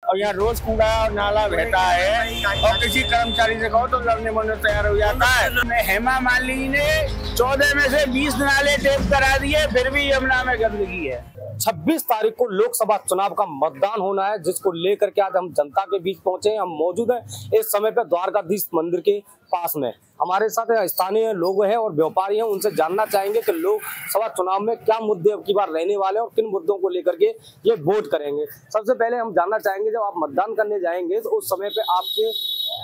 और यहाँ रोज कूड़ा और नाला बहता है और किसी कर्मचारी से कहो तो लड़ने मरने तैयार हो जाता है। हेमा मालिनी ने 14 में से 20 नाले टेप करा दिए, फिर भी यमुना में गंदगी है। 26 तारीख को लोकसभा चुनाव का मतदान होना है, जिसको लेकर के आज हम जनता के बीच पहुंचे हैं। हम मौजूद हैं इस समय पे द्वारकाधीश मंदिर के पास में। हमारे साथ स्थानीय लोग हैं और व्यापारी हैं, उनसे जानना चाहेंगे कि लोकसभा चुनाव में क्या मुद्दे अब की बार रहने वाले हैं और किन मुद्दों को लेकर के ये वोट करेंगे। सबसे पहले हम जानना चाहेंगे, जब आप मतदान करने जाएंगे तो उस समय पे आपके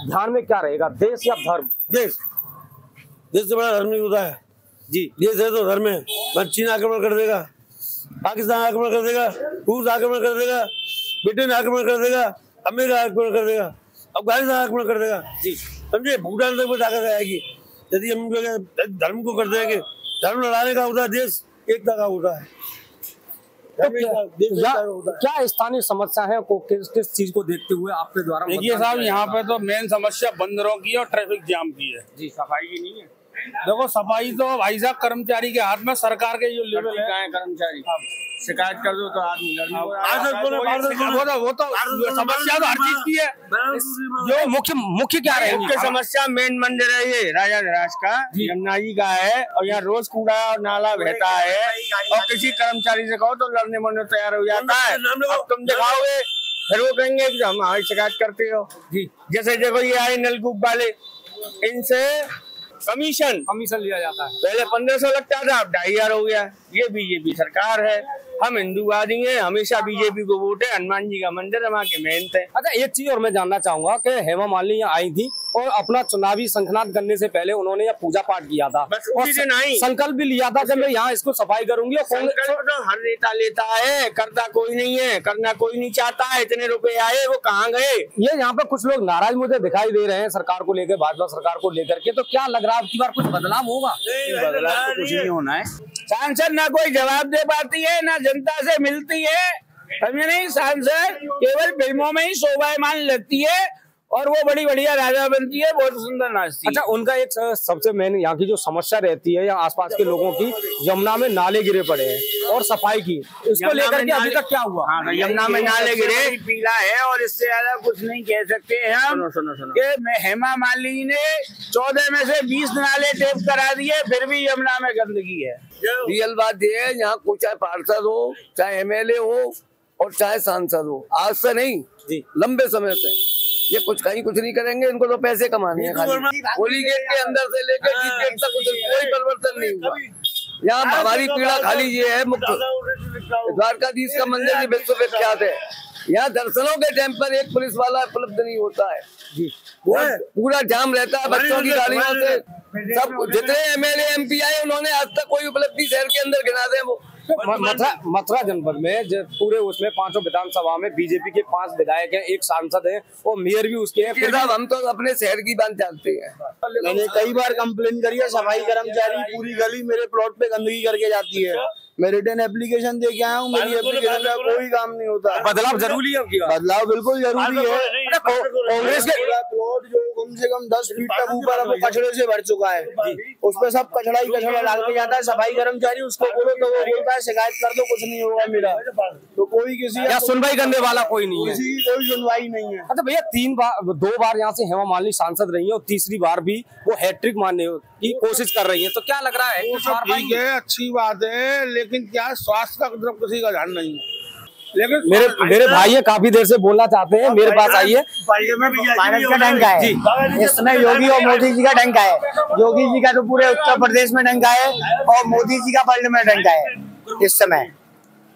ध्यान में क्या रहेगा, देश या धर्म? देश से बड़ा धर्म नहीं होता है जी। देश है तो धर्म है। चीन आक्रमण कर देगा, पाकिस्तान आक्रमण कर देगा, रूस आक्रमण कर देगा, ब्रिटेन आक्रमण कर देगा, अमेरिका आक्रमण कर देगा, अफगानिस्तान आक्रमण कर देगा जी। समझे, भूटान तक में ताकत आएगी यदि हम धर्म को कर देंगे। धर्म लड़ाने का होता है, देश एकता का होता है। तो क्या स्थानीय समस्या है को किस चीज को देखते हुए आपके द्वारा? देखिए साहब, यहाँ पे तो मेन समस्या बंदरों की और ट्रैफिक जाम की है जी, सफाई की नहीं है। देखो सफाई तो भाई साहब कर्मचारी के हाथ में, सरकार के जो लेवल है कर्मचारी शिकायत कर दो तो आदमी वो तो समस्या तो हर चीज की है। जो मुख्य क्या है? मुख्य समस्या मेन मंदिर है ये राजा धराज का, यमुना जी का है और यहाँ रोज कूड़ा और नाला बहता है और किसी कर्मचारी से कहो तो लड़ने मरने तैयार हो जाता है। अब तुम दिखाओगे फिर वो कहेंगे कि हम हमारी शिकायत करते हो जी। जैसे देखो ये आए नलकूप वाले, इनसे कमीशन लिया जाता है। पहले 1500 लगता था, अब 2500 हो गया। ये बीजेपी सरकार है। हम हिंदूवादी हैं, हमेशा बीजेपी को वोट है। हनुमान जी का मंदिर हमारे के मेहनत है। अच्छा, एक चीज और मैं जानना चाहूंगा कि हेमा मालिनी यहाँ आई थी और अपना चुनावी संखनाद करने से पहले उन्होंने यह पूजा पाठ किया था और संकल्प भी लिया था कि मैं यहाँ इसको सफाई करूंगी। और तो हर नेता लेता है, करता कोई नहीं है, करना कोई नहीं चाहता है। इतने रुपए आए वो कहाँ गए? ये यहाँ पे कुछ लोग नाराज मुझे दिखाई दे रहे हैं सरकार को लेकर, भाजपा सरकार को लेकर के। तो क्या लग रहा है अब की बार कुछ बदलाव होगा? बदलाव तो कुछ नहीं होना है। सांसद ना कोई जवाब दे पाती है, ना जनता से मिलती है। समझे नहीं, सांसद केवल फिल्मों में ही शोभायमान लगती है और वो बड़ी बढ़िया राजा बनती है, बहुत सुंदर नाचती है। अच्छा, उनका एक सबसे मेन यहाँ की जो समस्या रहती है या आसपास के लोगों की, यमुना में नाले गिरे पड़े हैं और सफाई की, इसको लेकर के अभी तक क्या हुआ? हाँ, यमुना में नाले गिरे पीला है और इससे ज्यादा कुछ नहीं कह सकते हम। कि हेमा मालिनी ने 14 में से 20 नाले टेप करा दिए, फिर भी यमुना में गंदगी है। रियल बात ये है, यहाँ कोई चाहे पार्षद हो, चाहे एमएलए हो और चाहे सांसद हो, आज से नहीं जी लंबे समय से ये कुछ नहीं करेंगे। इनको तो पैसे कमाने हैं खाली। होली गेट के अंदर से लेकर जीत गेट तक कोई परिवर्तन नहीं हुआ। यहाँ हमारी पीड़ा खाली ये है, मुख्य द्वारकाधीश का मंदिर भी विश्व विख्यात है। यहाँ दर्शनों के टाइम पर एक पुलिस वाला उपलब्ध नहीं होता है जी। पूरा जाम रहता है बच्चों की गाड़ियों से। सब जितने एमएलए एमपी आए उन्होंने आज तक कोई उपलब्धि शहर के अंदर गिना दे। वो मथुरा जनपद में पूरे उसमें 5 विधानसभा में बीजेपी के 5 विधायक हैं, 1 सांसद है और मेयर भी उसके हैं। फिर हम तो अपने शहर की बात जानते हैं। मैंने कई बार कंप्लेन करी है, सफाई कर्मचारी पूरी गली मेरे प्लॉट पे गंदगी करके जाती है। मैं रिटर्न एप्लीकेशन दे के आया हूँ, मेरी एप्लीकेशन का कोई काम नहीं होता। बदलाव जरूरी है, बदलाव बिल्कुल जरूरी है। कांग्रेस के प्लॉट जो कम से कम 10 फीट तक ऊपर है वो कचड़े से भर चुका है, उस पर सब कचड़ा ही कचड़ा डाल के जाता है। सफाई कर्मचारी उसको बोलो तो वो बोलता है शिकायत कर दो, कुछ नहीं होगा मेरा। तो कोई किसी या सुनवाई करने वाला कोई नहीं है, किसी की कोई सुनवाई नहीं है। अच्छा भैया, 2 बार यहाँ से हेमा मालिनी सांसद रही है और तीसरी बार भी वो हैट्रिक मारने की कोशिश कर रही है, तो क्या लग रहा है? ठीक है, अच्छी बात है, लेकिन क्या स्वास्थ्य का तरफ किसी का ध्यान नहीं है। लेकिन मेरे भाई काफी देर से बोलना चाहते हैं, मेरे पास आइए। भारत का डंका है इस समय, योगी और मोदी जी का डंका है। योगी जी का तो पूरे उत्तर प्रदेश में डंका है और मोदी जी का वर्ल्ड में डंका है इस समय।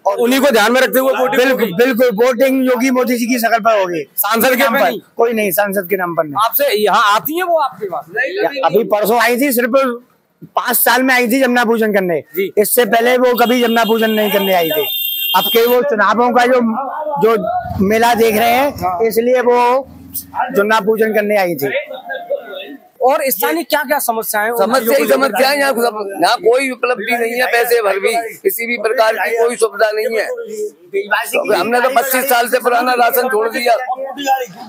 और उन्हीं को ध्यान में रखते हुए बिल्कुल वोटिंग योगी मोदी जी की शकल पर होगी। सांसद के नाम पर कोई नहीं, सांसद के नाम पर नहीं। आपसे यहाँ आती है वो आपके पास? अभी परसों आई थी, सिर्फ 5 साल में आई थी जमुना पूजन करने। इससे पहले वो कभी जमुना पूजन नहीं करने आई थी। अब के वो चुनावों का जो मेला देख रहे हैं, इसलिए वो जमुना पूजन करने आई थी। और स्थानीय क्या क्या समस्याएं? समस्याएं यहाँ कोई उपलब्धि नहीं है, पैसे भर भी किसी भी प्रकार की कोई सुविधा नहीं है। हमने तो 25 साल से पुराना राशन छोड़ दिया।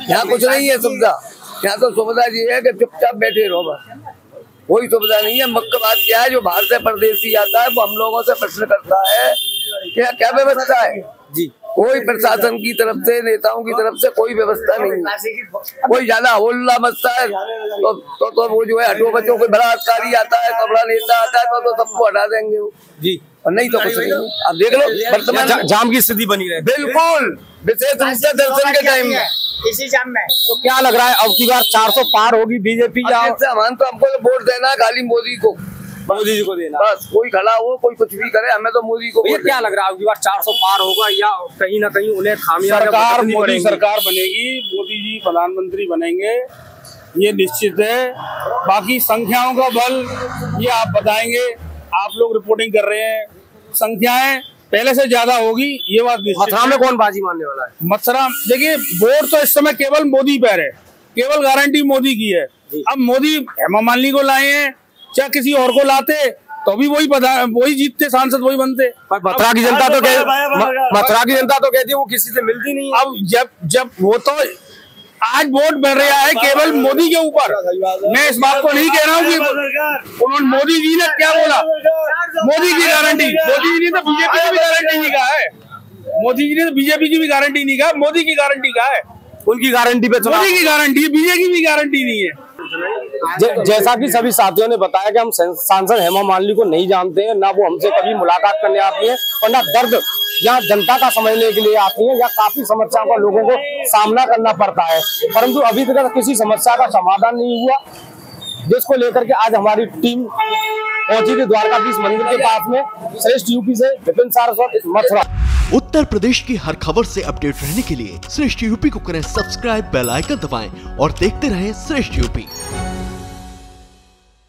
यहाँ कुछ नहीं है सुविधा। यहाँ तो सुविधा ये है कि चुपचाप बैठे रहो, बस कोई सुविधा नहीं है। मुख्य बात क्या है, जो बाहर से परदेशी आता है वो हम लोगों से प्रश्न करता है क्या क्या व्यवस्था है जी। कोई प्रशासन की तरफ से, नेताओं की तरफ से कोई व्यवस्था नहीं है। कोई ज्यादा होल्ला मचता है तो वो जो है हटो बच्चों कोई बलात्कारी आता है, कपड़ा नेता आता है तो सबको हटा देंगे वो जी, और नहीं तो कुछ नहीं। अब देख लो वर्तमान जाम की स्थिति बनी रहे। बिल्कुल, विशेष रूप से दर्शन के टाइम में इसी जाम में। तो क्या लग रहा है अब की बार 400 पार होगी बीजेपी या हम तो हमको वोट देना है खाली मोदी को, मोदी जी को देना, बस कोई खड़ा हो कोई कुछ भी करे, हमें तो मोदी को। ये क्या लग रहा है अब की बार 400 पार होगा या कहीं ना कहीं उन्हें खामियां सरकार, मोदी सरकार बनेगी, मोदी जी प्रधानमंत्री बनेंगे, ये निश्चित है। बाकी संख्याओं का बल ये आप बताएंगे, आप लोग रिपोर्टिंग कर रहे हैं, संख्याएं पहले से ज्यादा होगी, ये बात निश्चित। मथुरा में कौन बाजी मानने वाला है? मथुरा देखिए, वोट तो इस समय केवल मोदी पर है, केवल गारंटी मोदी की है। अब मोदी हेमा मालिनी को लाए हैं, चाहे किसी और को लाते तो भी वही जीतते, सांसद वही बनते। मथुरा की जनता तो कहती है वो किसी से मिलती नहीं। अब जब वो तो आज वोट बढ़ रहा है केवल मोदी के ऊपर। मैं इस बात को नहीं कह रहा हूँ कि उन्होंने, मोदी जी ने क्या बोला, मोदी की गारंटी, मोदी जी ने तो बीजेपी की भी गारंटी नहीं कहा है, मोदी जी ने तो बीजेपी की भी गारंटी नहीं कहा, मोदी की गारंटी कहा है। उनकी गारंटी पे मोदी की गारंटी है, बीजेपी की भी गारंटी नहीं है। जैसा कि सभी साथियों ने बताया कि हम सांसद हेमा मालिनी को नहीं जानते हैं, ना वो हमसे कभी मुलाकात करने आती है और ना दर्द यहाँ जनता का समझने के लिए आती है, या काफी समस्याओं का लोगों को सामना करना पड़ता है, परंतु अभी तक किसी समस्या का समाधान नहीं हुआ, जिसको लेकर के आज हमारी टीम पहुंची थी द्वारकाधीश मंदिर के पास में। श्रेष्ठ यूपी से विपिन सारस्वत, मथुरा। उत्तर प्रदेश की हर खबर से अपडेट रहने के लिए श्रेष्ठ यूपी को करें सब्सक्राइब, बेल आइकन दबाएं और देखते रहें श्रेष्ठ यूपी।